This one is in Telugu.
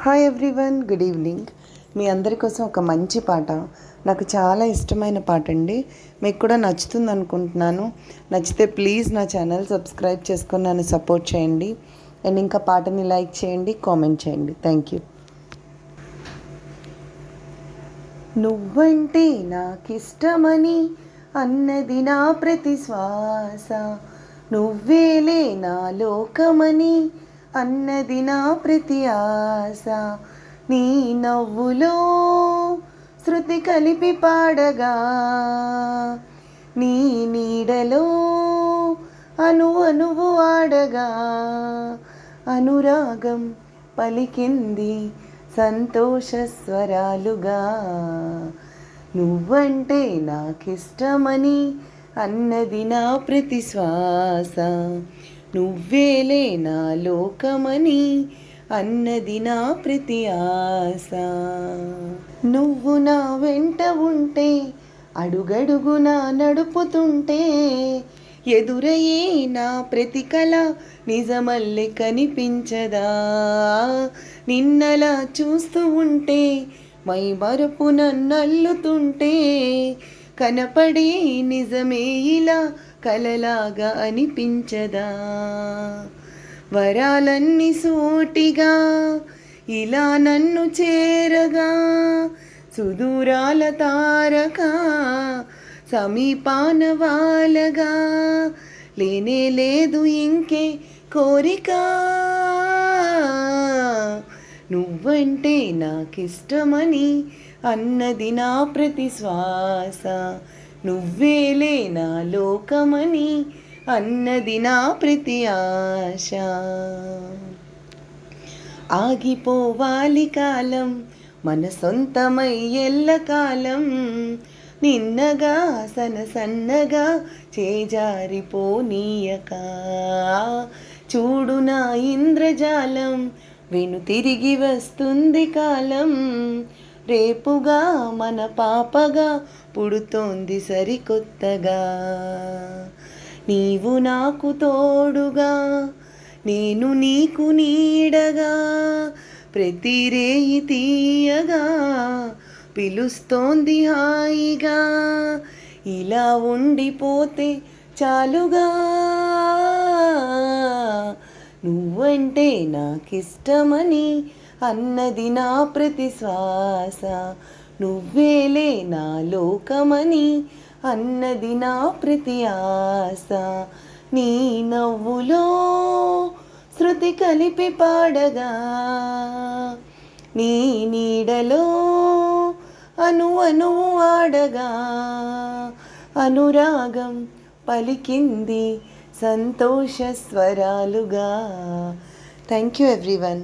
Hi everyone, good evening. మీ అందరి కోసం ఒక మంచి పాట, నాకు చాలా ఇష్టమైన పాట అండి. మీకు కూడా నచ్చుతుంది అనుకుంటున్నాను. నచ్చితే ప్లీజ్ నా ఛానల్ సబ్స్క్రైబ్ చేసుకొని నన్ను సపోర్ట్ చేయండి. అండ్ ఇంకా పాటని లైక్ చేయండి, కామెంట్ చేయండి. Thank you. నువ్వంటే నాకిష్టమని అన్నది నా ప్రతి శ్వాస, నువ్వేలే నా లోకమని అన్నది నా ప్రతి ఆశ. నీ నవ్వులో శృతి కలిపి పాడగా, నీ నీడలో అణువు ఆడగా, అనురాగం పలికింది సంతోష స్వరాలుగా. నువ్వంటే నాకిష్టమని అన్నది నా ప్రతి శ్వాస, నువ్వేలే నా లోకమని అన్నది నా ప్రతి ఆశ. నువ్వు నా వెంట ఉంటే, అడుగడుగునా నడుపుతుంటే, ఎదురయ్యే నా ప్రతి కళ నిజమల్లె కనిపించదా. నిన్నలా చూస్తూ ఉంటే, మై మరపు నన్నల్లుతుంటే, కనపడే నిజమే ఇలా కలలాగా అనిపించదా. వరాలన్నీ సూటిగా ఇలా నన్ను చేరగా, సుదూరాల తారక సమీపాన వాలగా, లేనే లేదు ఇంకే కోరిక. నువ్వంటే నాకిష్టమని అన్నది నా ప్రతి శ్వాస, నువ్వేలే నా లోకమని అన్నది నా ప్రతి ఆశ. ఆగిపోవాలి కాలం మన సొంతమై ఎల్లకాలం, నిన్నగా సన్నగా చేజారిపోనీయక. చూడు నా ఇంద్రజాలం వెను తిరిగి వస్తుంది కాలం, రేపుగా మన పాపగా పుడుతోంది సరికొత్తగా. నీవు నాకు తోడుగా, నేను నీకు నీడగా, ప్రతి రేయి తీయగా పిలుస్తోంది హాయిగా. ఇలా ఉండిపోతే చాలుగా. నువ్వంటే నాకిష్టమని అన్నది నా ప్రతి శ్వాస, నువ్వేలే నా లోకమని అన్నది నా ప్రతి ఆశ. నీ నవ్వులో శృతి కలిపి పాడగా, నీ నీడలో అణువు ఆడగా, అనురాగం పలికింది సంతోష స్వరాలుగా. Thank you everyone.